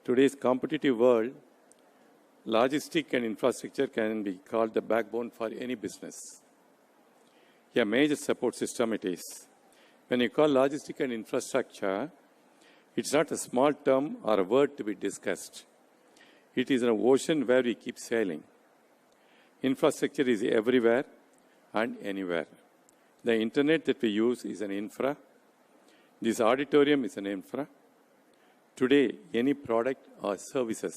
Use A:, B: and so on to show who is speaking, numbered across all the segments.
A: today's competitive world, logistics and infrastructure can be called the backbone for any business. A major support system it is. When you call logistics and infrastructure, it's not a small term or a word to be discussed. It is an ocean where we keep sailing. Infrastructure is everywhere and anywhere. The internet that we use is an infra. This auditorium is an infra. Today, any product or services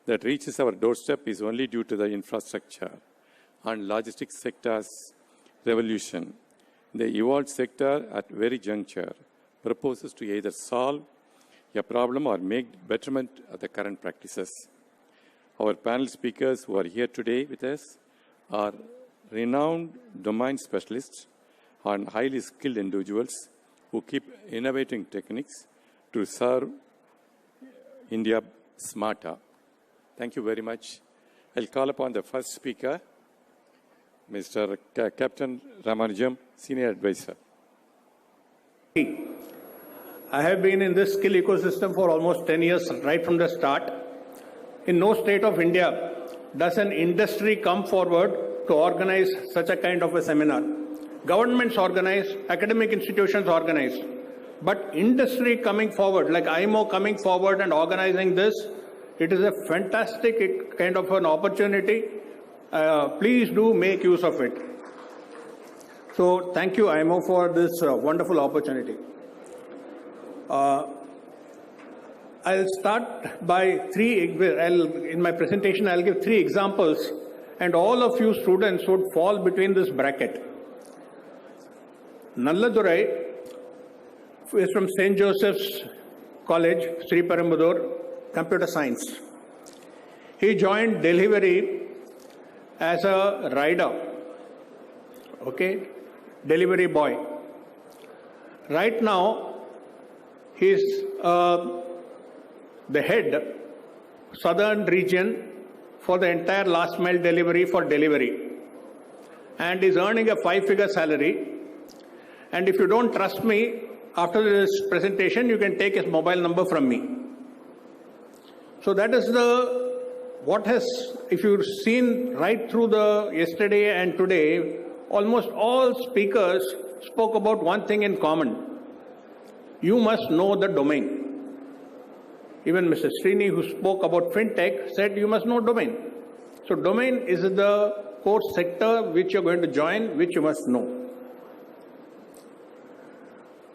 A: that reaches our doorstep is only due to the infrastructure and logistics sector's revolution. The evolved sector at very juncture proposes to either solve a problem or make betterment of the current practices. Our panel speakers who are here today with us are renowned domain specialists and highly skilled individuals who keep innovating techniques to serve India smarter. Thank you very much. I'll call upon the first speaker, Mr. Captain Ramanujam, Senior Advisor.
B: I have been in this skill ecosystem for almost 10 years, right from the start. In no state of India does an industry come forward to organize such a kind of a seminar. Governments organize, academic institutions organize, but industry coming forward, like AIMO coming forward and organizing this, it is a fantastic kind of an opportunity. Please do make use of it. So thank you, AIMO, for this wonderful opportunity. I'll start by in my presentation, I'll give 3 examples, and all of you students would fall between this bracket. Nalladurai is from St. Joseph's College, Sri Perumbudur, Computer Science. He joined delivery as a rider, okay, delivery boy. Right now, he's the head, southern region for the entire last mile delivery for delivery, and is earning a 5-figure salary. And if you don't trust me, after this presentation, you can take his mobile number from me. So that is what has, if you've seen right through the yesterday and today, almost all speakers spoke about one thing in common. You must know the domain. Even Mr. Srini, who spoke about fintech, said you must know domain. So domain is the core sector which you're going to join, which you must know.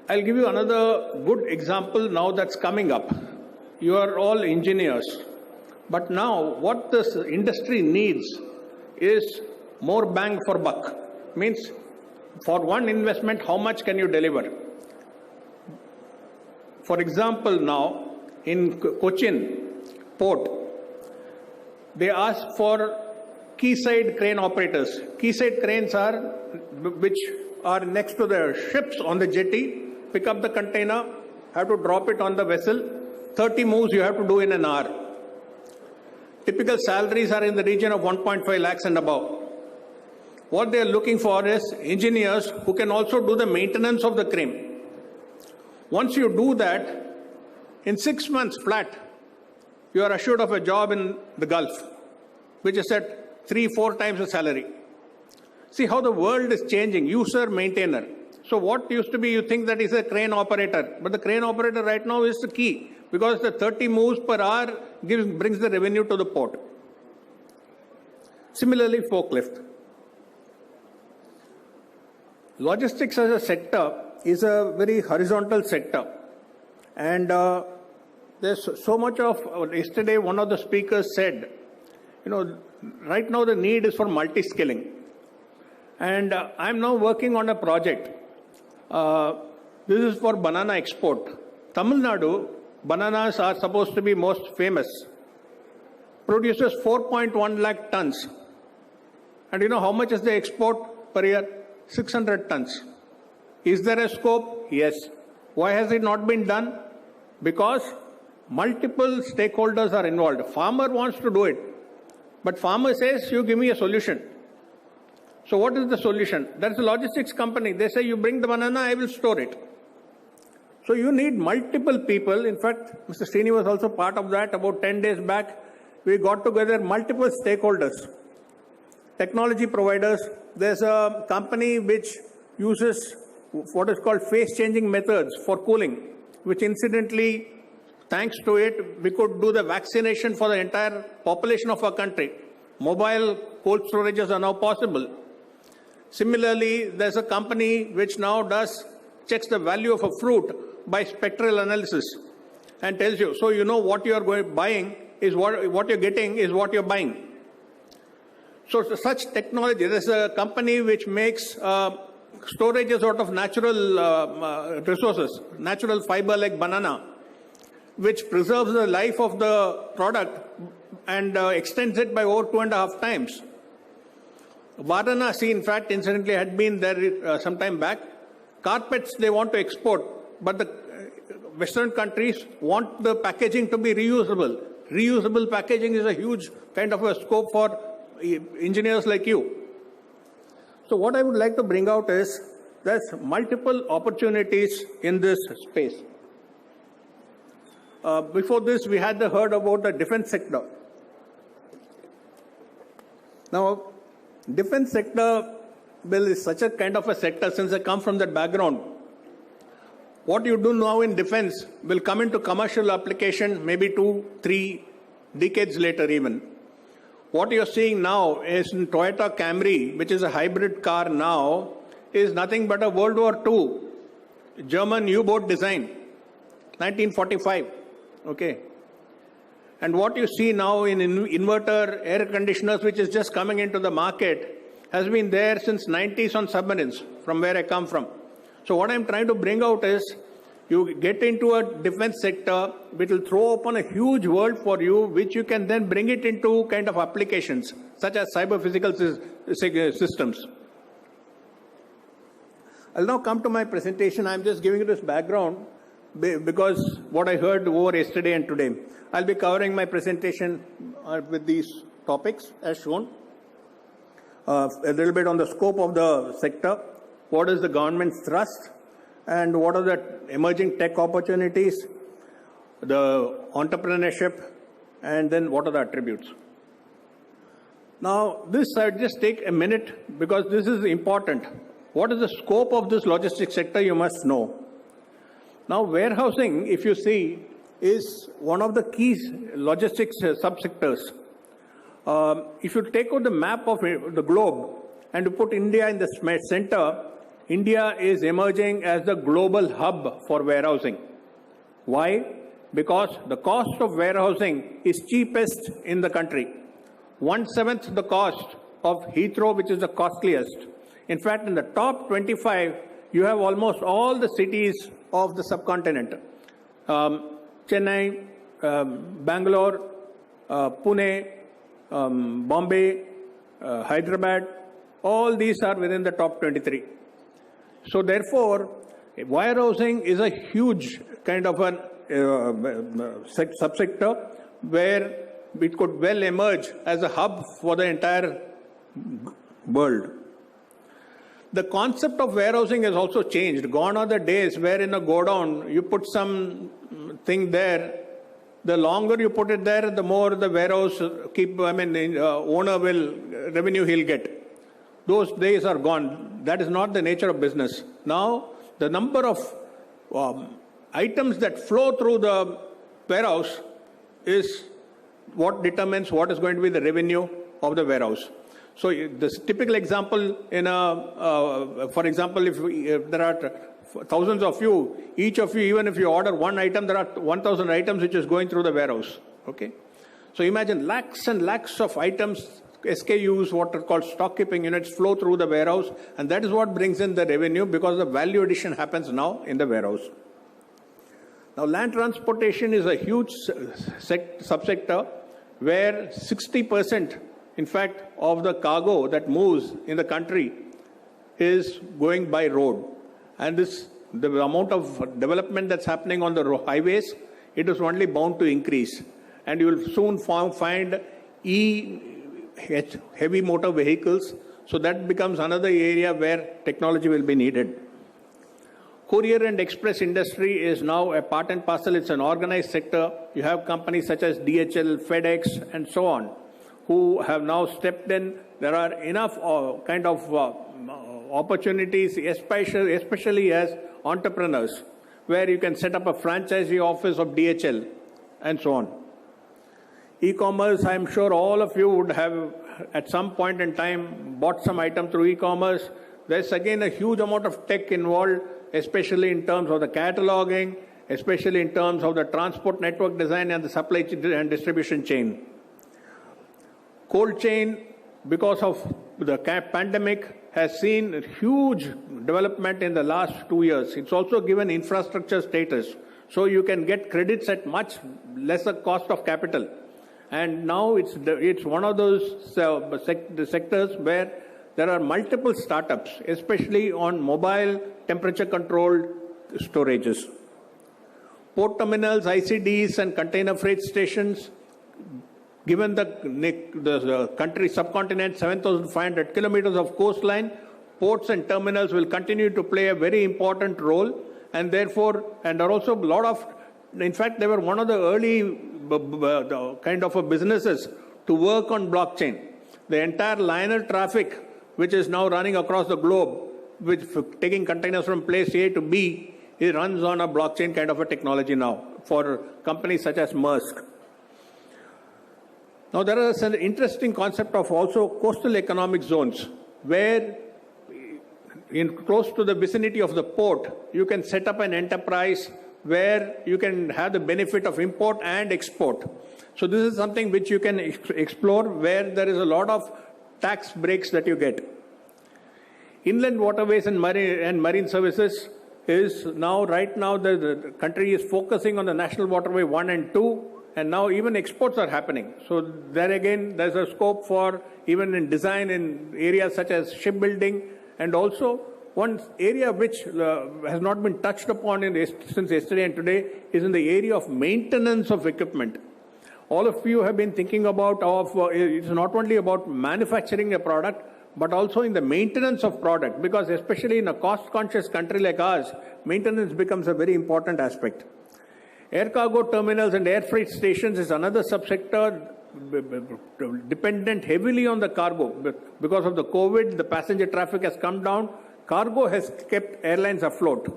B: I'll give you another good example now that's coming up. You are all engineers. But now what this industry needs is more bang for buck. Means for one investment, how much can you deliver? For example, now in Cochin port, they ask for quayside crane operators. Quayside cranes are which are next to the ships on the jetty, pick up the container, have to drop it on the vessel. 30 moves you have to do in an hour. Typical salaries are in the region of 1.5 lakhs and above. What they are looking for is engineers who can also do the maintenance of the crane. Once you do that, in 6 months flat, you are assured of a job in the Gulf, which is at 3-4 times the salary. See how the world is changing, user, maintainer. So what used to be, you think that is a crane operator, but the crane operator right now is the key, because the 30 moves per hour brings the revenue to the port. Similarly, forklift. Logistics as a sector is a very horizontal sector. And there's so much of, yesterday one of the speakers said, right now the need is for multi-skilling. And I'm now working on a project. This is for banana export. Tamilnadu, bananas are supposed to be most famous. Produces 4.1 lakh tons. And you know how much is the export per year? 600 tons. Is there a scope? Yes. Why has it not been done? Because multiple stakeholders are involved. Farmer wants to do it, but farmer says, you give me a solution. So what is the solution? That's a logistics company. They say, you bring the banana, I will store it. So you need multiple people. In fact, Mr. Srini was also part of that. About 10 days back, we got together multiple stakeholders, technology providers. There's a company which uses what is called phase-changing methods for cooling, which incidentally, thanks to it, we could do the vaccination for the entire population of our country. Mobile cold storages are now possible. Similarly, there's a company which now checks the value of a fruit by spectral analysis and tells you, so you know what you're buying is what you're getting is what you're buying. So such technology, there's a company which makes storages out of natural resources, natural fiber like banana, which preserves the life of the product and extends it by over 2.5 times. Varanasi, in fact, incidentally had been there some time back. Carpets they want to export, but the Western countries want the packaging to be reusable. Reusable packaging is a huge kind of a scope for engineers like you. So what I would like to bring out is there's multiple opportunities in this space. Before this, we had heard about the defense sector. Now, defense sector, well, is such a kind of a sector since I come from that background. What you do now in defense will come into commercial application maybe 2-3 decades later even. What you're seeing now is in Toyota Camry, which is a hybrid car now, is nothing but a World War II German U-boat design, 1945. Okay. And what you see now in inverter air conditioners, which is just coming into the market, has been there since 90s on submarines, from where I come from. So what I'm trying to bring out is, you get into a defense sector, which will throw open a huge world for you, which you can then bring it into kind of applications, such as cyber-physical systems. I'll now come to my presentation. I'm just giving you this background because what I heard over yesterday and today. I'll be covering my presentation with these topics as shown. A little bit on the scope of the sector, what is the government's thrust, and what are the emerging tech opportunities, the entrepreneurship, and then what are the attributes. Now, this I'll just take a minute because this is important. What is the scope of this logistics sector? You must know. Now, warehousing, if you see, is one of the key logistics subsectors. If you take out the map of the globe and you put India in the center, India is emerging as the global hub for warehousing. Why? Because the cost of warehousing is cheapest in the country. 1/7 the cost of Heathrow, which is the costliest. In fact, in the top 25, you have almost all the cities of the subcontinent. Chennai, Bangalore, Pune, Bombay, Hyderabad, all these are within the top 23. So therefore, warehousing is a huge kind of a subsector where it could well emerge as a hub for the entire world. The concept of warehousing has also changed. Gone are the days where in a godown you put some thing there. The longer you put it there, the more the warehouse owner will revenue he'll get. Those days are gone. That is not the nature of business. Now, the number of items that flow through the warehouse is what determines what is going to be the revenue of the warehouse. So, this typical example for example, if there are thousands of you, each of you, even if you order one item, there are 1,000 items which is going through the warehouse. Okay. So imagine lakhs and lakhs of items, SKUs, what are called stock keeping units, flow through the warehouse, and that is what brings in the revenue because the value addition happens now in the warehouse. Now, land transportation is a huge subsector where 60%, in fact, of the cargo that moves in the country is going by road. And the amount of development that's happening on the highways, it is only bound to increase. And you will soon find heavy motor vehicles. So that becomes another area where technology will be needed. Courier and express industry is now a part and parcel. It's an organized sector. You have companies such as DHL, FedEx, and so on, who have now stepped in. There are enough opportunities, especially as entrepreneurs, where you can set up a franchisee office of DHL and so on. E-commerce, I'm sure all of you would have at some point in time bought some item through e-commerce. There's again a huge amount of tech involved, especially in terms of the cataloging, especially in terms of the transport network design and the supply and distribution chain. Cold chain, because of the pandemic, has seen huge development in the last 2 years. It's also given infrastructure status, so you can get credits at much lesser cost of capital. And now it's one of those sectors where there are multiple startups, especially on mobile temperature-controlled storages. Port terminals, ICDs, and container freight stations, given the country subcontinent, 7,500 kilometers of coastline, ports and terminals will continue to play a very important role, and therefore, and are also a lot of, in fact, they were one of the early kind of businesses to work on blockchain. The entire liner traffic, which is now running across the globe, with taking containers from place A to B, it runs on a blockchain kind of a technology now for companies such as Maersk. Now, there is an interesting concept of also coastal economic zones, where close to the vicinity of the port, you can set up an enterprise where you can have the benefit of import and export. So this is something which you can explore, where there is a lot of tax breaks that you get. Inland waterways and marine services is now, right now, the country is focusing on the National Waterway 1 and 2, and now even exports are happening. So there again, there's a scope for even in design in areas such as shipbuilding, and also one area which has not been touched upon since yesterday and today is in the area of maintenance of equipment. All of you have been thinking about, it's not only about manufacturing a product, but also in the maintenance of product, because especially in a cost-conscious country like ours, maintenance becomes a very important aspect. Air cargo terminals and air freight stations is another subsector dependent heavily on the cargo. Because of the COVID, the passenger traffic has come down. Cargo has kept airlines afloat.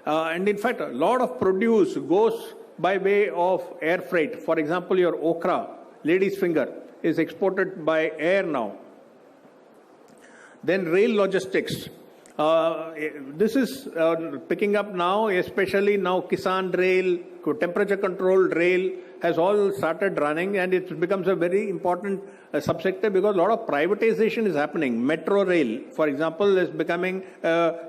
B: And in fact, a lot of produce goes by way of air freight. For example, your okra, lady's finger, is exported by air now. Then rail logistics. This is picking up now, especially now Kisan Rail, temperature-controlled rail has all started running, and it becomes a very important subsector because a lot of privatization is happening. Metro Rail, for example, is becoming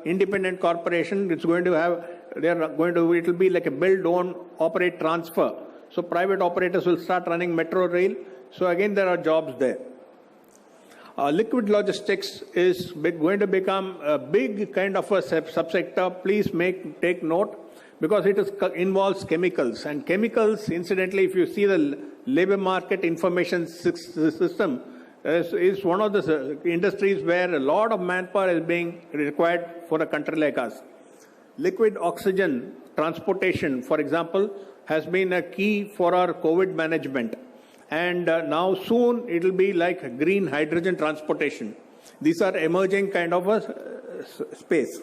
B: independent corporation. It's going to have, it will be like a build, own, operate, transfer. So private operators will start running Metro Rail. So again, there are jobs there. Liquid logistics is going to become a big kind of a subsector. Please take note, because it involves chemicals. And chemicals, incidentally, if you see the labor market information system, is one of the industries where a lot of manpower is being required for a country like us. Liquid oxygen transportation, for example, has been a key for our COVID management. And now soon it will be like green hydrogen transportation. These are emerging kind of a space.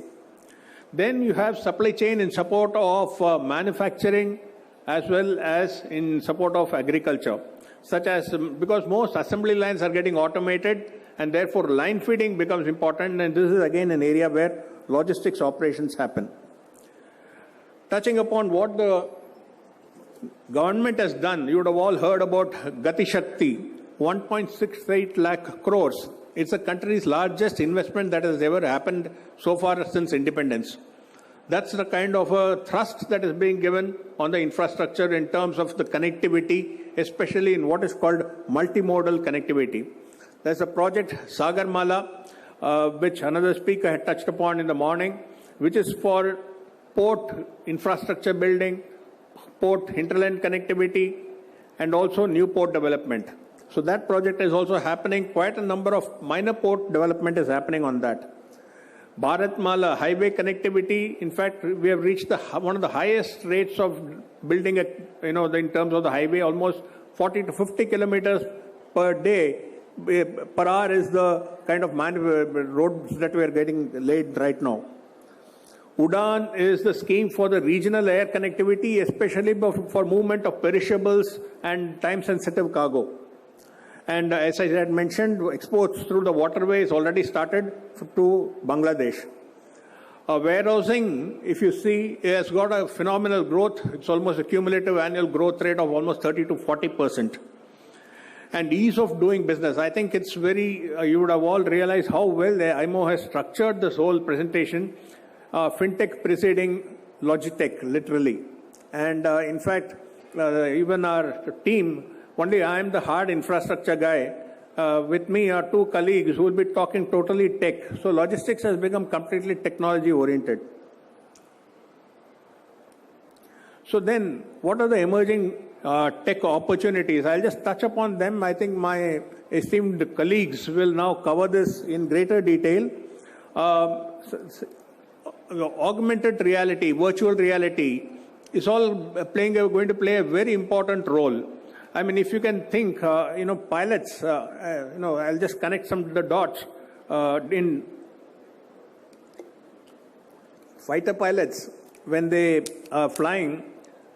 B: Then you have supply chain in support of manufacturing as well as in support of agriculture, such as, because most assembly lines are getting automated, and therefore line feeding becomes important, and this is again an area where logistics operations happen. Touching upon what the government has done, you would have all heard about Gati Shakti, 1.68 lakh crores. It's the country's largest investment that has ever happened so far since independence. That's the kind of a thrust that is being given on the infrastructure in terms of the connectivity, especially in what is called multimodal connectivity. There's a project, Sagarmala, which another speaker had touched upon in the morning, which is for port infrastructure building, port hinterland connectivity, and also new port development. So that project is also happening. Quite a number of minor port development is happening on that. Bharatmala highway connectivity. In fact, we have reached one of the highest rates of building, in terms of the highway, almost 40 to 50 kilometers per day. Per hour is the kind of roads that we are getting laid right now. UDAN is the scheme for the regional air connectivity, especially for movement of perishables and time-sensitive cargo. And as I had mentioned, exports through the waterway is already started to Bangladesh. Warehousing, if you see, has got a phenomenal growth. It's almost a cumulative annual growth rate of almost 30 to 40%. And ease of doing business. I think it's you would have all realized how well the AIMO has structured this whole presentation. Fintech preceding Logitech, literally. And in fact, even our team, only I am the hard infrastructure guy. With me are two colleagues who will be talking totally tech. So logistics has become completely technology oriented. So then, what are the emerging tech opportunities? I'll just touch upon them. I think my esteemed colleagues will now cover this in greater detail. Augmented reality, virtual reality is all going to play a very important role. I mean, if you can think, pilots, I'll just connect some of the dots. In fighter pilots, when they are flying,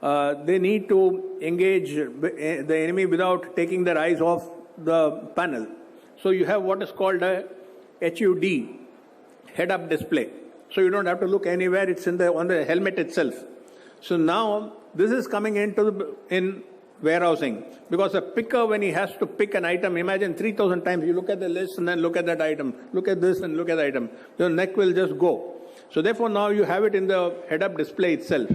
B: they need to engage the enemy without taking their eyes off the panel. So you have what is called a HUD, head-up display. So you don't have to look anywhere, it's on the helmet itself. So now this is coming in warehousing, because a picker, when he has to pick an item, imagine 3,000 times you look at the list and then look at that item, look at this and look at the item, your neck will just go. So therefore now you have it in the head-up display itself.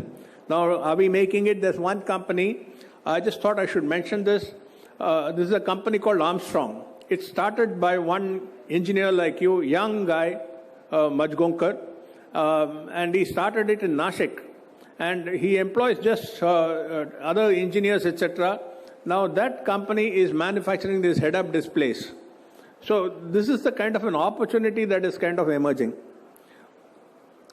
B: Now are we making it? There's one company, I just thought I should mention this. This is a company called Armstrong. It started by one engineer like you, young guy, Majgonkar, and he started it in Nashik. And he employs just other engineers, etc. Now that company is manufacturing these head-up displays. So this is the kind of an opportunity that is kind of emerging.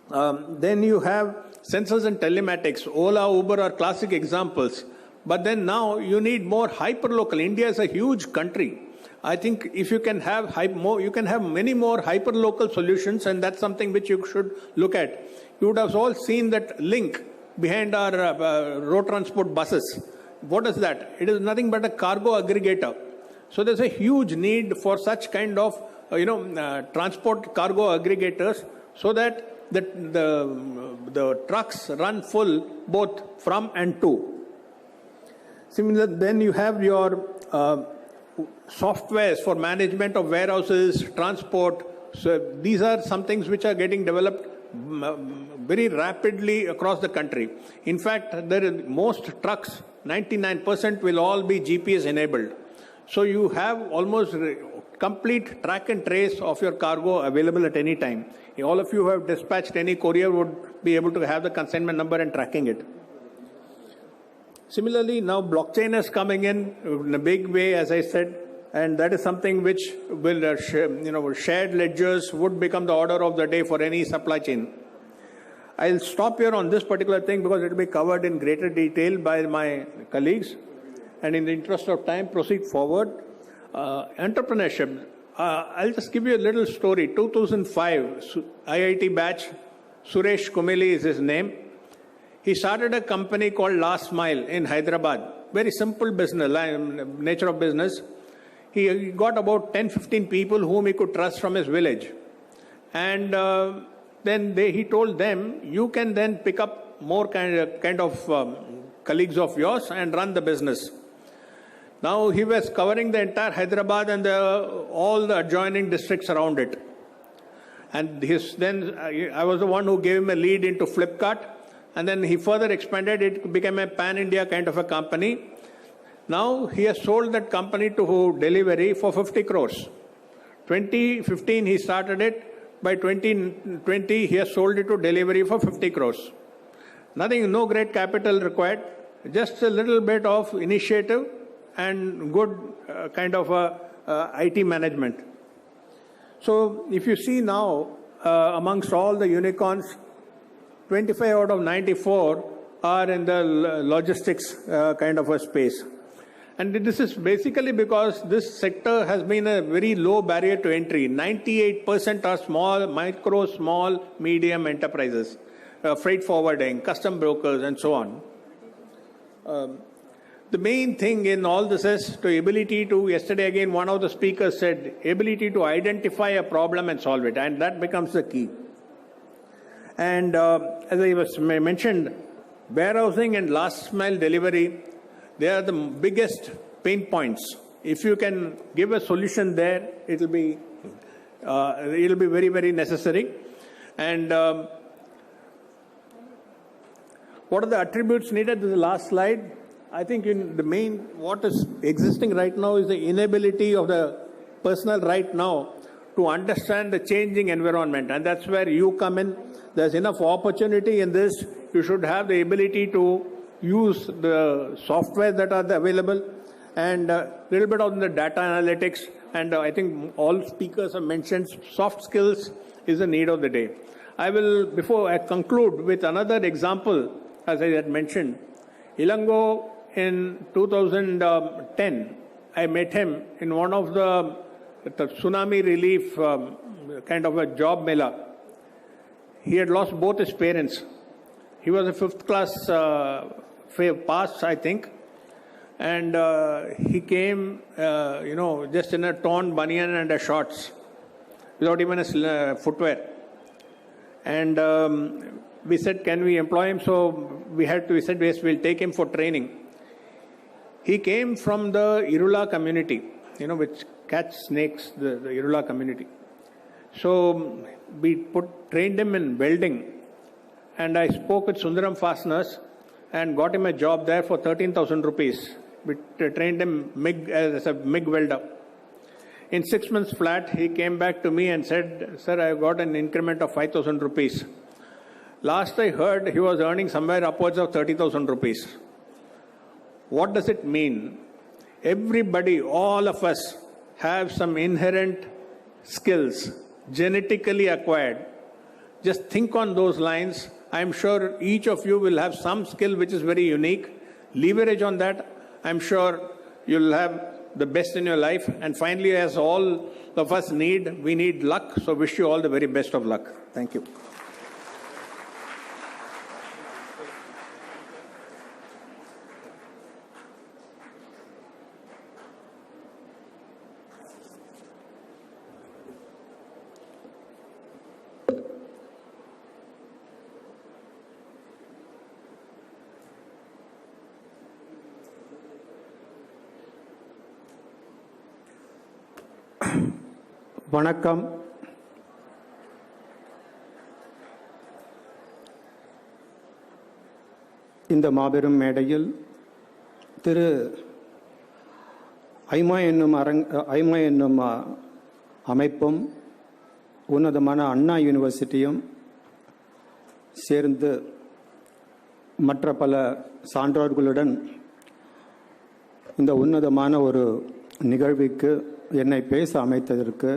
B: Then you have sensors and telematics. Ola, Uber are classic examples. But then now you need more hyperlocal. India is a huge country. I think if you can have you can have many more hyperlocal solutions, and that's something which you should look at. You would have all seen that link behind our road transport buses. What is that? It is nothing but a cargo aggregator. So there's a huge need for such kind of transport cargo aggregators, so that the trucks run full both from and to. Similarly, then you have your softwares for management of warehouses, transport. So these are some things which are getting developed very rapidly across the country. In fact, most trucks, 99% will all be GPS enabled. So you have almost complete track and trace of your cargo available at any time. All of you who have dispatched any courier would be able to have the consignment number and tracking it. Similarly, now blockchain is coming in a big way, as I said, and that is something which will, shared ledgers would become the order of the day for any supply chain. I'll stop here on this particular thing because it will be covered in greater detail by my colleagues. And in the interest of time, proceed forward. Entrepreneurship. I'll just give you a little story. 2005, IIT batch, Suresh Kumeli is his name. He started a company called Last Mile in Hyderabad. Very simple business, nature of business. He got about 10-15 people whom he could trust from his village. And then he told them, you can then pick up more kind of colleagues of yours and run the business. Now he was covering the entire Hyderabad and all the adjoining districts around it. And then I was the one who gave him a lead into Flipkart. And then he further expanded, it became a pan-India kind of a company. Now he has sold that company to Delivery for 50 crores. 2015 he started it. By 2020 he has sold it to Delivery for 50 crores. Nothing, no great capital required. Just a little bit of initiative and good kind of IT management. So if you see now, amongst all the unicorns, 25 out of 94 are in the logistics kind of a space. And this is basically because this sector has been a very low barrier to entry. 98% are small, micro, small, medium enterprises, freight forwarding, custom brokers, and so on. The main thing in all this is the ability to, yesterday again, one of the speakers said, ability to identify a problem and solve it, and that becomes the key. And as I mentioned, warehousing and last mile delivery, they are the biggest pain points. If you can give a solution there, it'll be very, very necessary. And what are the attributes needed? This is the last slide. I think what is existing right now is the inability of the personnel right now to understand the changing environment. And that's where you come in. There's enough opportunity in this. You should have the ability to use the software that are available and a little bit on the data analytics. And I think all speakers have mentioned soft skills is the need of the day. I will, before I conclude, with another example, as I had mentioned, Ilango in 2010, I met him in one of the tsunami relief kind of a job mela. He had lost both his parents. He was a 5th class pass, I think. And he came, just in a torn banian and a shorts, without even a footwear. And we said, can we employ him? So we said, yes, we'll take him for training. He came from the Irula community, which catch snakes, the Irula community. So we trained him in welding. And I spoke with Sundaram Fasteners and got him a job there for 13,000 rupees. We trained him as a MIG welder. In 6 months flat, he came back to me and said, sir, I got an increment of 5,000 rupees. Last I heard, he was earning somewhere upwards of 30,000 rupees. What does it mean? Everybody, all of us, have some inherent skills, genetically acquired. Just think on those lines. I'm sure each of you will have some skill which is very unique. Leverage on that. I'm sure you'll have the best in your life. And finally, as all of us we need luck. So wish you all the very best of luck. Thank you.
C: வணக்கம். இந்த மாபெரும் மேடையில் திரு ஐமா என்னும் அமைப்பும் உன்னதமான அண்ணா யூனிவர்சிட்டியும் சேர்ந்து மற்ற பல சான்றோர்களுடன் இந்த உன்னதமான ஒரு நிகழ்வுக்கு என்னை பேச அமைத்ததற்கு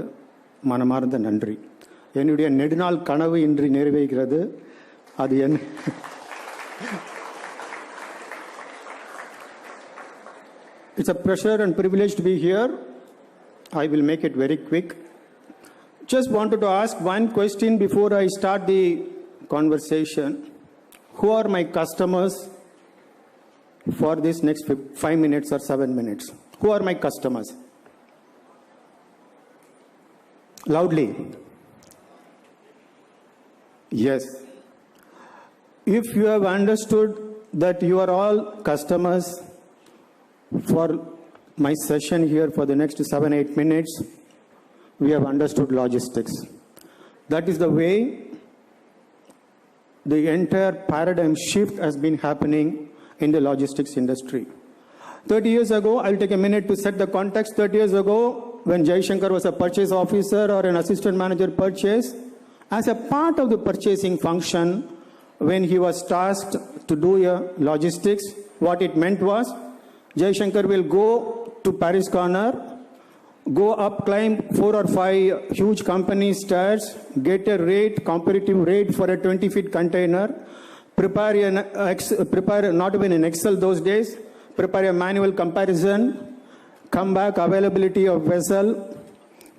C: மனமார்ந்த நன்றி. என்னுடைய நெடுநாள் கனவு இன்று நிறைவேறுகிறது. அது என்ன? It's a pleasure and privilege to be here. I will make it very quick. Just wanted to ask one question before I start the conversation. Who are my customers for this next 5 minutes or 7 minutes? Who are my customers? Loudly. Yes. If you have understood that you are all customers for my session here for the next 7-8 minutes, we have understood logistics. That is the way the entire paradigm shift has been happening in the logistics industry. 30 years ago, I'll take a minute to set the context. 30 years ago, when Jaishankar was a purchase officer or an assistant manager purchase, as a part of the purchasing function, when he was tasked to do logistics, what it meant was, Jaishankar will go to Paris Corner, go up, climb 4 or 5 huge company stairs, get a rate, competitive rate for a 20-feet container, prepare not even in Excel those days, prepare a manual comparison, come back, availability of vessel,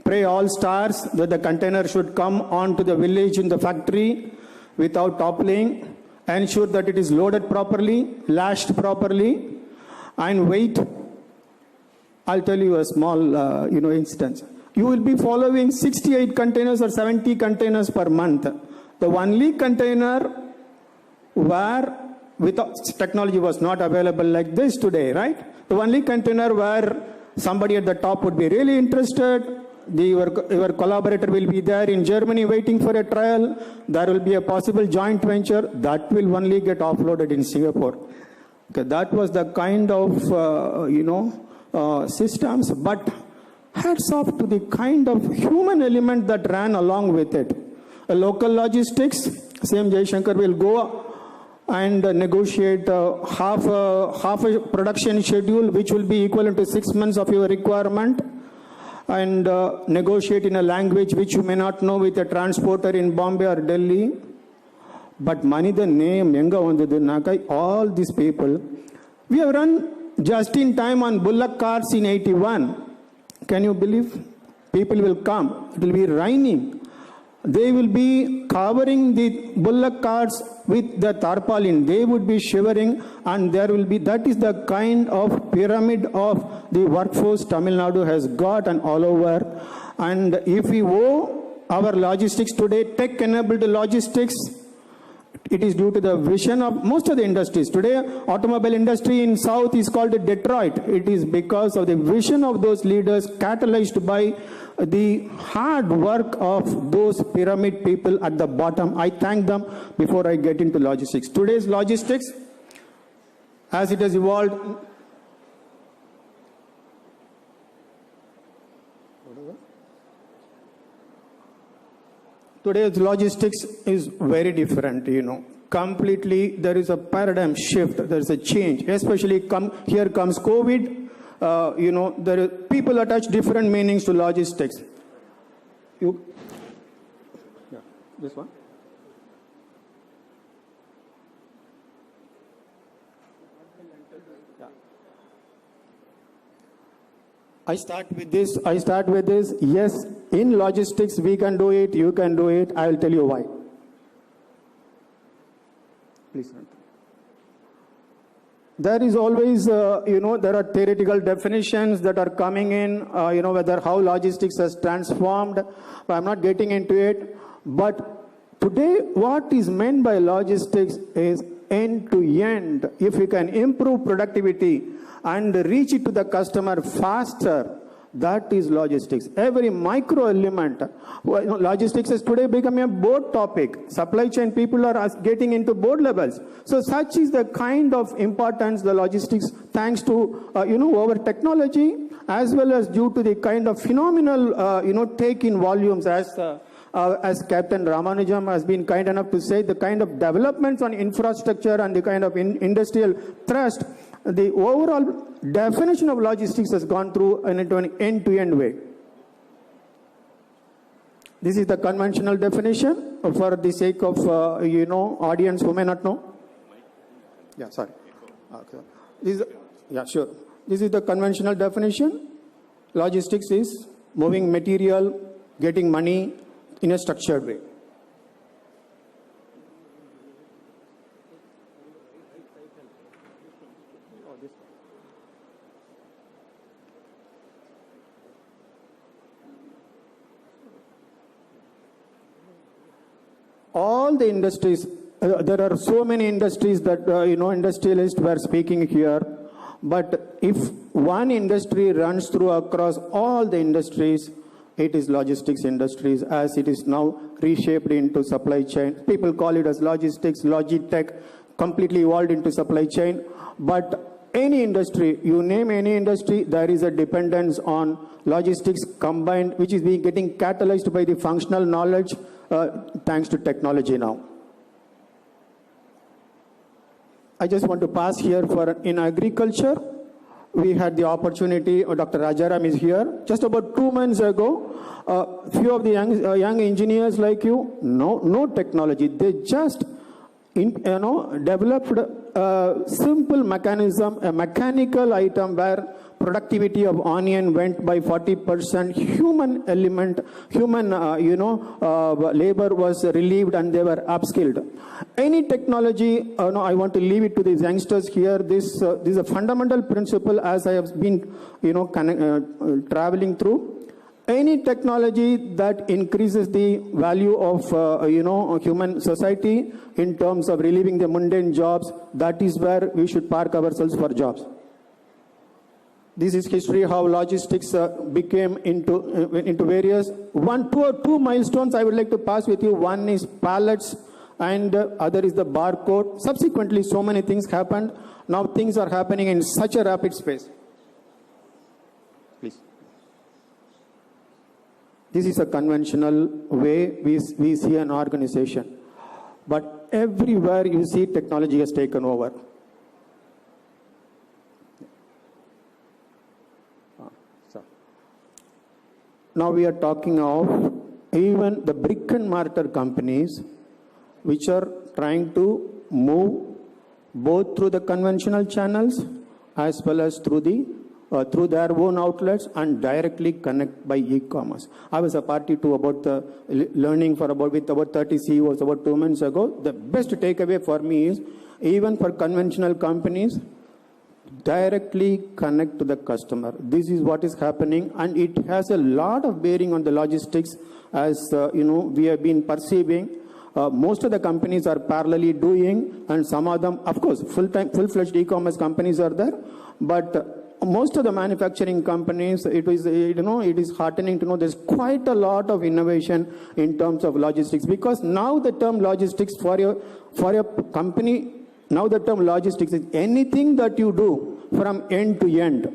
C: pray all stars that the container should come onto the village in the factory without toppling, ensure that it is loaded properly, lashed properly, and wait. I'll tell you a small instance. You will be following 68 containers or 70 containers per month. The only container where without technology was not available like this today, right? The only container where somebody at the top would be really interested, your collaborator will be there in Germany waiting for a trial, there will be a possible joint venture, that will only get offloaded in Singapore. Okay, that was the kind of, systems, but hats off to the kind of human element that ran along with it. A local logistics, same Jaishankar will go and negotiate half a production schedule, which will be equivalent to 6 months of your requirement, and negotiate in a language which you may not know with a transporter in Bombay or Delhi. But Manida name, Yenga Vandadu Nakai, all these people, we have run just in time on bullock carts in 81. Can you believe? People will come, it will be raining. They will be covering the bullock carts with the tarpaulin. They would be shivering, and there will be, that is the kind of pyramid of the workforce Tamil Nadu has got and all over. And if we owe our logistics today, tech-enabled logistics, it is due to the vision of most of the industries. Today, automobile industry in South is called Detroit. It is because of the vision of those leaders, catalyzed by the hard work of those pyramid people at the bottom. I thank them before I get into logistics. Today's logistics, as it has evolved, today's logistics is very different, Completely, there is a paradigm shift, there is a change. Especially here comes COVID. People attach different meanings to logistics. Yeah, this one. Yeah. I start with this. Yes, in logistics we can do it, you can do it. I will tell you why. Please. There is always, there are theoretical definitions that are coming in, whether how logistics has transformed, but I'm not getting into it. But today, what is meant by logistics is end to end. If we can improve productivity and reach it to the customer faster, that is logistics. Every micro element. Logistics has today become a board topic. Supply chain people are getting into board levels. So such is the kind of importance the logistics, thanks to, our technology, as well as due to the kind of phenomenal, take in volumes, as Captain Ramanujam has been kind enough to say, the kind of developments on infrastructure and the kind of industrial thrust, the overall definition of logistics has gone through into an end-to-end way. This is the conventional definition for the sake of, audience who may not know. Yeah, sorry. Okay. Sure. This is the conventional definition. Logistics is moving material, getting money in a structured way. All the industries, there are so many industries that, industrialists were speaking here. But if one industry runs through across all the industries, it is logistics industries, as it is now reshaped into supply chain. People call it as logistics, logitech, completely evolved into supply chain. But any industry, you name any industry, there is a dependence on logistics combined, which is getting catalyzed by the functional knowledge, thanks to technology now. I just want to pass here in agriculture, we had the opportunity, Dr. Rajaram is here. Just about 2 months ago, few of the young engineers like you, no technology. They just developed a simple mechanism, a mechanical item where productivity of onion went by 40%. Human element, labor was relieved and they were upskilled. Any technology, I want to leave it to these youngsters here. This is a fundamental principle as I have been, traveling through. Any technology that increases the value of, human society in terms of relieving the mundane jobs, that is where we should park ourselves for jobs. This is history how logistics became into various two milestones I would like to pass with you. One is pallets and other is the barcode. Subsequently, so many things happened. Now things are happening in such a rapid space. Please. This is a conventional way we see an organization. But everywhere you see technology has taken over. Now we are talking of even the brick and mortar companies which are trying to move both through the conventional channels as well as through their own outlets and directly connect by e-commerce. I was a party to about the learning with about 30 CEOs about 2 months ago. The best takeaway for me is even for conventional companies, directly connect to the customer. This is what is happening, and it has a lot of bearing on the logistics as we have been perceiving. Most of the companies are parallelly doing, and some of them, of course, full-fledged e-commerce companies are there, but most of the manufacturing companies, it is heartening to know there's quite a lot of innovation in terms of logistics, because now the term logistics for your company, now the term logistics is anything that you do from end to end.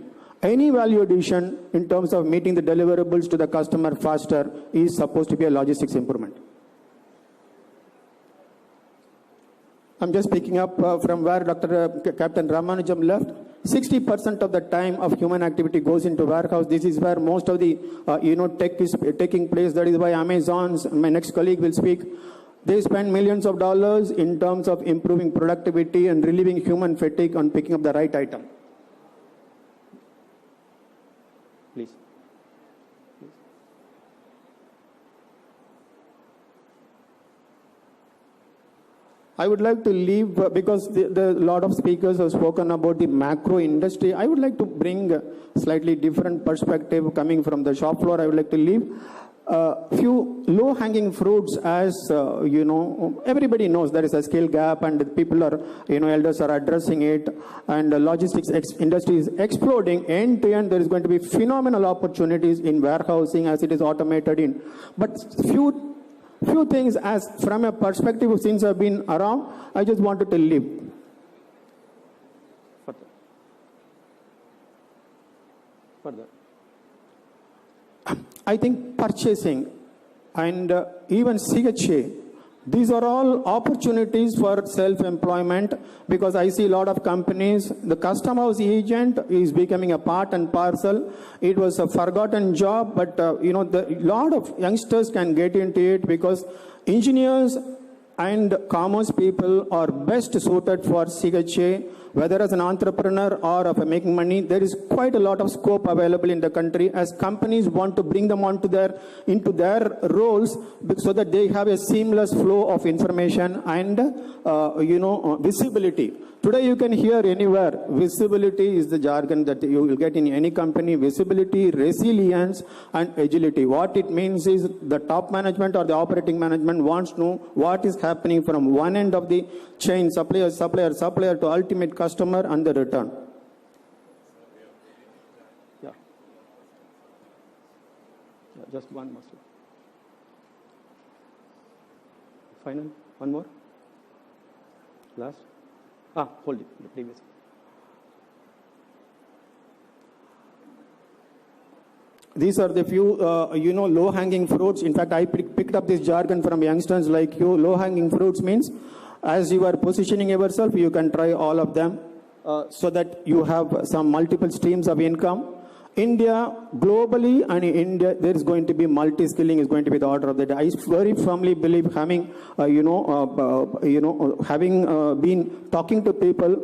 C: Any value addition in terms of meeting the deliverables to the customer faster is supposed to be a logistics improvement. I'm just picking up from where Captain Ramanujam left. 60% of the time of human activity goes into warehouse. This is where most of the tech is taking place. That is why Amazon's, my next colleague will speak, they spend millions of dollars in terms of improving productivity and relieving human fatigue on picking up the right item. Please. I would like to leave, because the lot of speakers have spoken about the macro industry. I would like to bring a slightly different perspective coming from the shop floor. I would like to leave few low-hanging fruits. As everybody knows there is a skill gap, and people are, elders are addressing it, and the logistics industry is exploding end to end. There is going to be phenomenal opportunities in warehousing as it is automated in. But few things, as from a perspective of since I've been around, I just wanted to leave. Further. I think purchasing and even CHA, these are all opportunities for self-employment, because I see a lot of companies, the custom house agent is becoming a part and parcel. It was a forgotten job, but a lot of youngsters can get into it, because engineers and commerce people are best suited for CHA, whether as an entrepreneur or of making money. There is quite a lot of scope available in the country, as companies want to bring them into their roles, so that they have a seamless flow of information and visibility. Today you can hear anywhere, visibility is the jargon that you will get in any company. Visibility, resilience and agility. What it means is the top management or the operating management wants to know what is happening from one end of the chain, supplier to ultimate customer and the return. Yeah. Just one more. Final, one more. Last. Hold it, the previous. These are the few, low-hanging fruits. In fact, I picked up this jargon from youngsters like you. Low-hanging fruits means, as you are positioning yourself, you can try all of them. so that you have some multiple streams of income. India, globally, and in India, there is going to be multi-skilling is going to be the order of the day. I very firmly believe, having, been talking to people,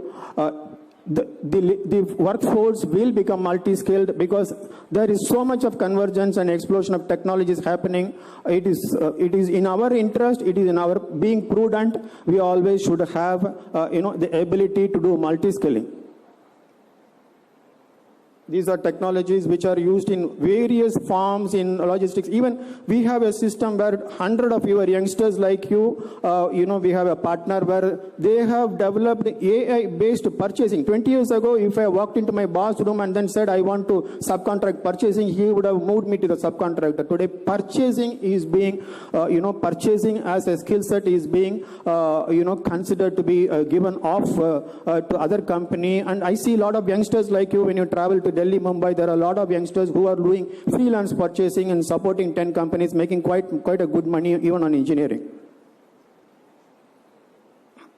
C: the workforce will become multi-skilled because there is so much of convergence and explosion of technologies happening. It is in our interest, it is in our being prudent. We always should have, the ability to do multi-skilling. These are technologies which are used in various forms in logistics. Even we have a system where 100 of your youngsters like you, we have a partner where they have developed AI-based purchasing. 20 years ago, if I walked into my boss room and then said I want to subcontract purchasing, he would have moved me to the subcontractor. Today, purchasing is being, purchasing as a skill set is being, considered to be given off to other company. And I see a lot of youngsters like you when you travel to Delhi, Mumbai, there are a lot of youngsters who are doing freelance purchasing and supporting 10 companies, making quite a good money even on engineering.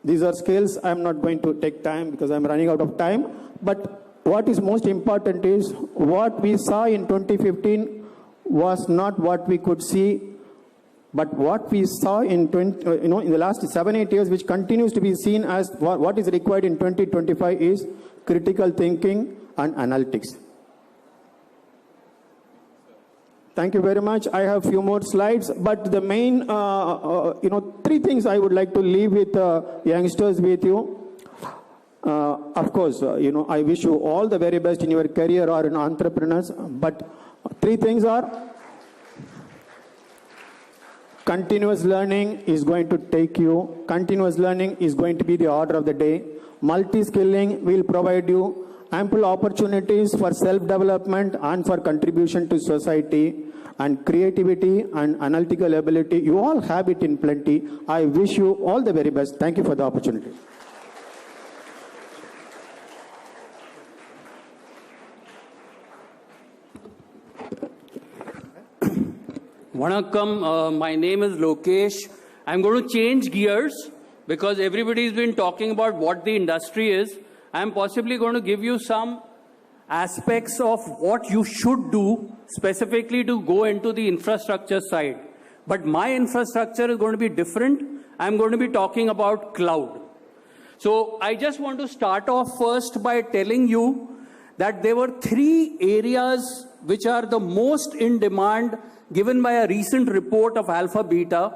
C: These are skills. I'm not going to take time because I'm running out of time. But what is most important is what we saw in 2015 was not what we could see, but what we saw in the last 7-8 years, which continues to be seen as what is required in 2025 is critical thinking and analytics. Thank you very much. I have a few more slides, but the main, 3 things I would like to leave with youngsters with you. Of course, I wish you all the very best in your career or in entrepreneurs, but 3 things are: continuous learning is going to take you. Continuous learning is going to be the order of the day. Multi-skilling will provide you ample opportunities for self-development and for contribution to society, and creativity and analytical ability. You all have it in plenty. I wish you all the very best. Thank you for the opportunity.
D: Vanakkam, my name is Lokesh. I'm going to change gears because everybody's been talking about what the industry is. I'm possibly going to give you some aspects of what you should do specifically to go into the infrastructure side. But my infrastructure is going to be different. I'm going to be talking about cloud. So I just want to start off first by telling you that there were 3 areas which are the most in demand given by a recent report of Alpha Beta,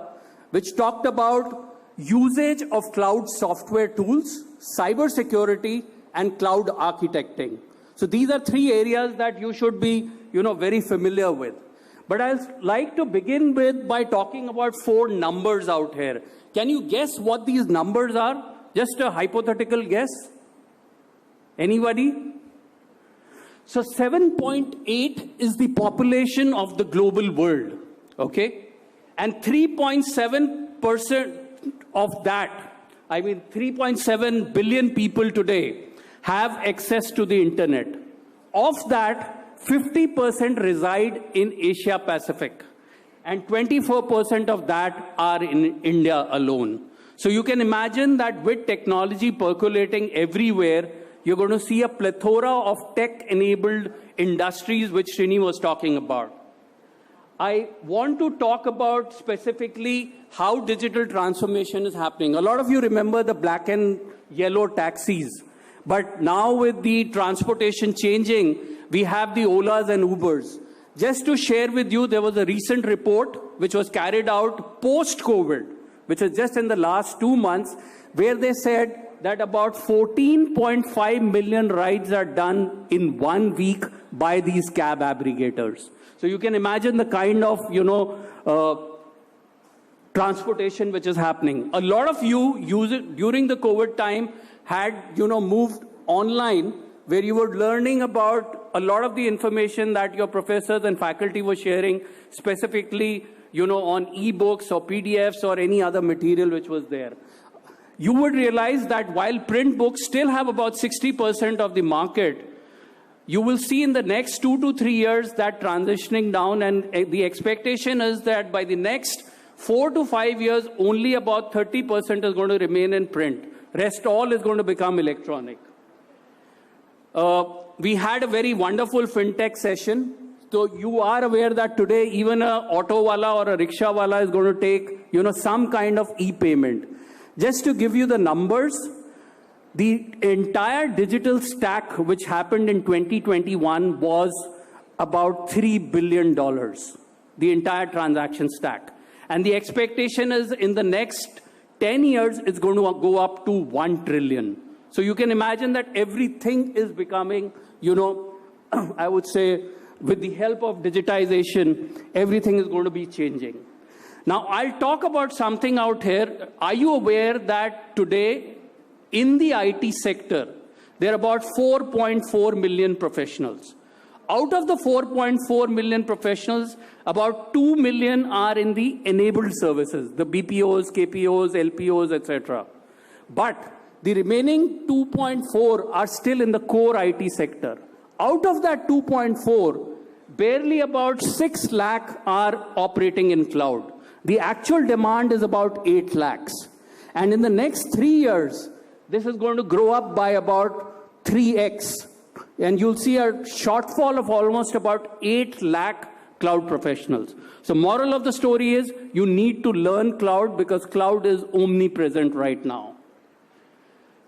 D: which talked about usage of cloud software tools, cybersecurity, and cloud architecting. So these are 3 areas that you should be, very familiar with. But I'd like to begin with by talking about 4 numbers out here. Can you guess what these numbers are? Just a hypothetical guess. Anybody? So 7.8 is the population of the global world, okay? And 3.7% of that, 3.7 billion people today have access to the internet. Of that, 50% reside in Asia Pacific, and 24% of that are in India alone. So you can imagine that with technology percolating everywhere, you're going to see a plethora of tech-enabled industries, which Srini was talking about. I want to talk about specifically how digital transformation is happening. A lot of you remember the black and yellow taxis. But now with the transportation changing, we have the Olas and Ubers. Just to share with you, there was a recent report which was carried out post-COVID, which was just in the last 2 months, where they said that about 14.5 million rides are done in 1 week by these cab aggregators. So you can imagine the kind of, transportation which is happening. A lot of you use it during the COVID time had, moved online, where you were learning about a lot of the information that your professors and faculty were sharing, specifically, on e-books or PDFs or any other material which was there. You would realize that while print books still have about 60% of the market, you will see in the next 2 to 3 years that transitioning down, and the expectation is that by the next 4 to 5 years, only about 30% is going to remain in print. Rest all is going to become electronic. We had a very wonderful fintech session. So you are aware that today even a auto wala or a rickshaw wala is going to take, some kind of e-payment. Just to give you the numbers, the entire digital stack which happened in 2021 was about $3 billion, the entire transaction stack. And the expectation is in the next 10 years, it's going to go up to 1 trillion. So you can imagine that everything is becoming, I would say, with the help of digitization, everything is going to be changing. Now, I'll talk about something out here. Are you aware that today, in the IT sector, there are about 4.4 million professionals. Out of the 4.4 million professionals, about 2 million are in the enabled services, the BPOs, KPOs, LPOs, etc. But the remaining 2.4 are still in the core IT sector. Out of that 2.4, barely about 6 lakh are operating in cloud. The actual demand is about 8 lakhs. And in the next 3 years, this is going to grow up by about 3x. And you'll see a shortfall of almost about 8 lakh cloud professionals. So moral of the story is you need to learn cloud because cloud is omnipresent right now.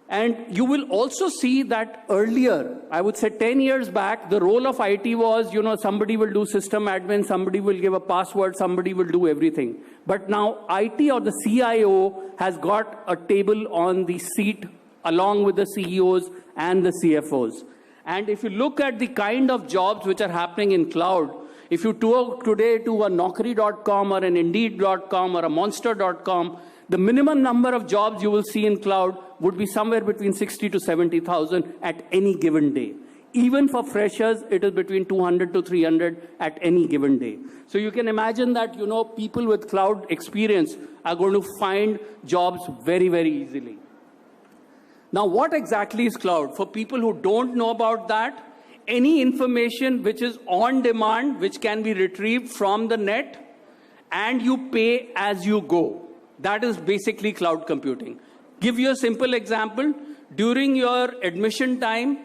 D: And you will also see that earlier, I would say 10 years back, the role of IT was, somebody will do system admin, somebody will give a password, somebody will do everything. But now IT or the CIO has got a table on the seat along with the CEOs and the CFOs. And if you look at the kind of jobs which are happening in cloud, if you talk today to a Naukri.com or an Indeed.com or a Monster.com, the minimum number of jobs you will see in cloud would be somewhere between 60 to 70,000 at any given day. Even for freshers, it is between 200 to 300 at any given day. So you can imagine that, people with cloud experience are going to find jobs very, very easily. Now, what exactly is cloud? For people who don't know about that, any information which is on demand, which can be retrieved from the net, and you pay as you go. That is basically cloud computing. Give you a simple example. During your admission time,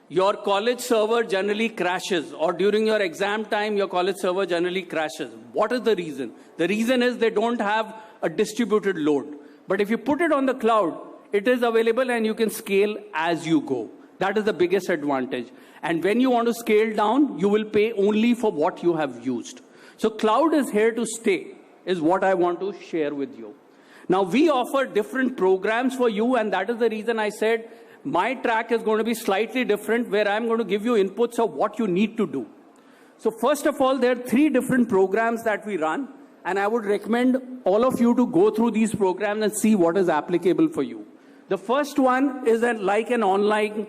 D: your college server generally crashes, or during your exam time, your college server generally crashes. What is the reason? The reason is they don't have a distributed load. But if you put it on the cloud, it is available and you can scale as you go. That is the biggest advantage. And when you want to scale down, you will pay only for what you have used. So cloud is here to stay, is what I want to share with you. Now, we offer different programs for you, and that is the reason I said my track is going to be slightly different, where I'm going to give you inputs of what you need to do. So first of all, there are 3 different programs that we run, and I would recommend all of you to go through these programs and see what is applicable for you. The first one is like an online,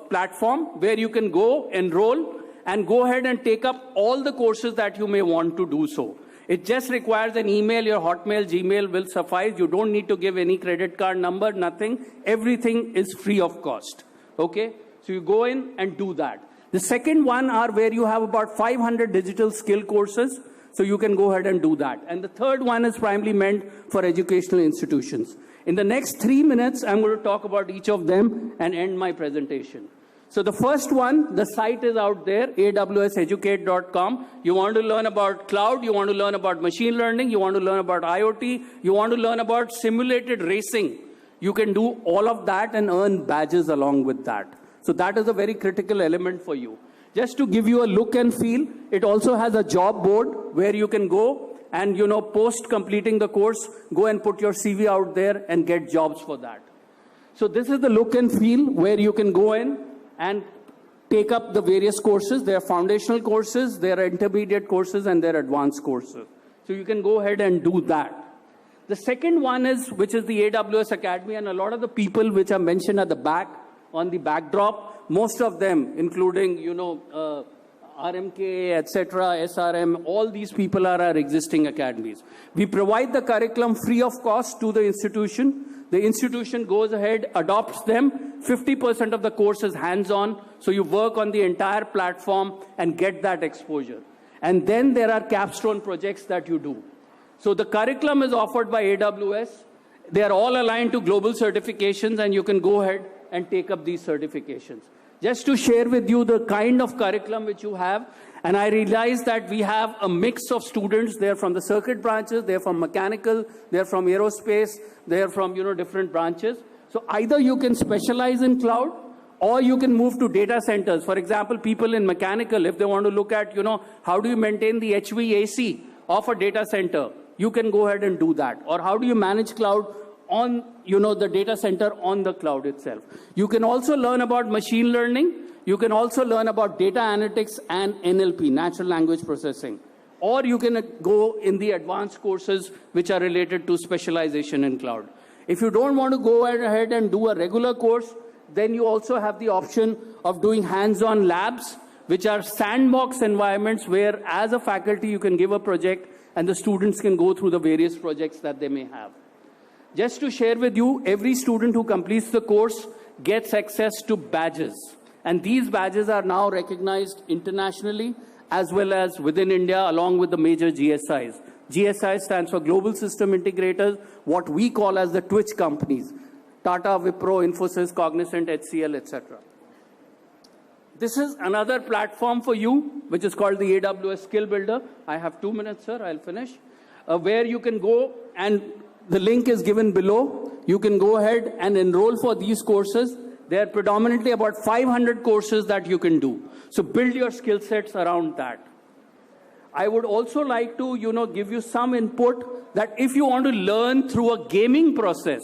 D: platform where you can go, enroll, and go ahead and take up all the courses that you may want to do so. It just requires an email, your Hotmail, Gmail will suffice. You don't need to give any credit card number, nothing. Everything is free of cost. Okay? So you go in and do that. The second one are where you have about 500 digital skill courses. So you can go ahead and do that. And the third one is primarily meant for educational institutions. In the next 3 minutes, I'm going to talk about each of them and end my presentation. So the first one, the site is out there, awseducate.com. You want to learn about cloud, you want to learn about machine learning, you want to learn about IoT, you want to learn about simulated racing. You can do all of that and earn badges along with that. So that is a very critical element for you. Just to give you a look and feel, it also has a job board where you can go and, post completing the course, go and put your CV out there and get jobs for that. So this is the look and feel where you can go in and take up the various courses. There are foundational courses, there are intermediate courses, and there are advanced courses. So you can go ahead and do that. The second one is, which is the AWS Academy, and a lot of the people which are mentioned at the back, on the backdrop, most of them, including, RMK, etc., SRM, all these people are our existing academies. We provide the curriculum free of cost to the institution. The institution goes ahead, adopts them. 50% of the course is hands-on, so you work on the entire platform and get that exposure. And then there are capstone projects that you do. So the curriculum is offered by AWS. They are all aligned to global certifications, and you can go ahead and take up these certifications. just to share with you the kind of curriculum which you have. And I realized that we have a mix of students. They're from the circuit branches, they're from mechanical, they're from aerospace, they're from, different branches. So either you can specialize in cloud, or you can move to data centers. For example, people in mechanical, if they want to look at, how do you maintain the HVAC of a data center, you can go ahead and do that. Or how do you manage cloud on, the data center on the cloud itself. You can also learn about machine learning. You can also learn about data analytics and NLP, natural language processing. Or you can go in the advanced courses which are related to specialization in cloud. If you don't want to go ahead and do a regular course, then you also have the option of doing hands-on labs, which are sandbox environments where, as a faculty, you can give a project and the students can go through the various projects that they may have. Just to share with you, every student who completes the course gets access to badges. And these badges are now recognized internationally as well as within India, along with the major GSIs. GSI stands for Global System Integrators, what we call as the Twitch companies. Tata, Wipro, Infosys, Cognizant, HCL, etc. This is another platform for you, which is called the AWS Skill Builder. I have 2 minutes, sir, I'll finish. Where you can go, and the link is given below. You can go ahead and enroll for these courses. There are predominantly about 500 courses that you can do. So build your skill sets around that. I would also like to, give you some input that if you want to learn through a gaming process,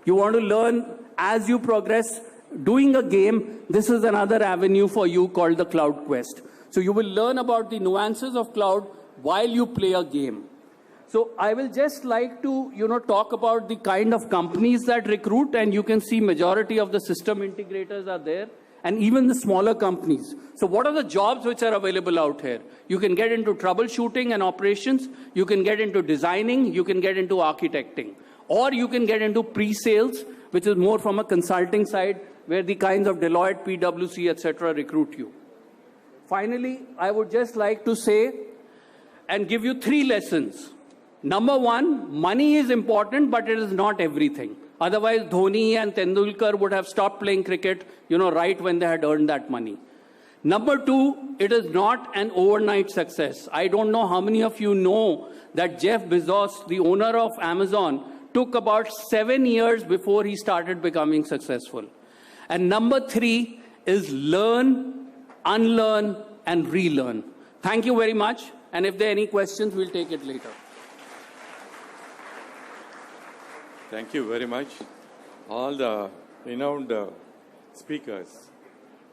D: you want to learn as you progress doing a game, this is another avenue for you called the Cloud Quest. So you will learn about the nuances of cloud while you play a game. So I will just like to, talk about the kind of companies that recruit, and you can see majority of the system integrators are there, and even the smaller companies. So what are the jobs which are available out here? You can get into troubleshooting and operations, you can get into designing, you can get into architecting, or you can get into pre-sales, which is more from a consulting side, where the kinds of Deloitte, PwC, etc. recruit you. Finally, I would just like to say and give you 3 lessons. Number 1, money is important, but it is not everything. Otherwise, Dhoni and Tendulkar would have stopped playing cricket, right when they had earned that money. Number 2, it is not an overnight success. I don't know how many of you know that Jeff Bezos, the owner of Amazon, took about 7 years before he started becoming successful. And number 3 is learn, unlearn, and relearn. Thank you very much. And if there are any questions, we'll take it later.
A: Thank you very much. All the renowned speakers,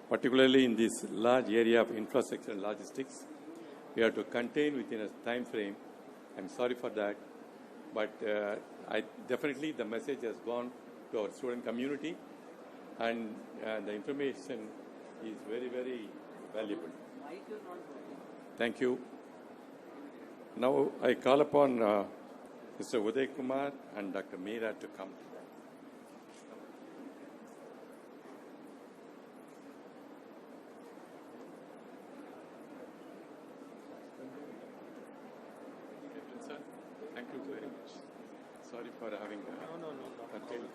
A: particularly in this large area of infrastructure and logistics, we have to contain within a time frame. I'm sorry for that, but definitely the message has gone to our student community, and the information is very, very valuable. Thank you. Now I call upon Mr. Uday Kumar and Dr. Meera to come. Thank you very much. Sorry for having curtailed.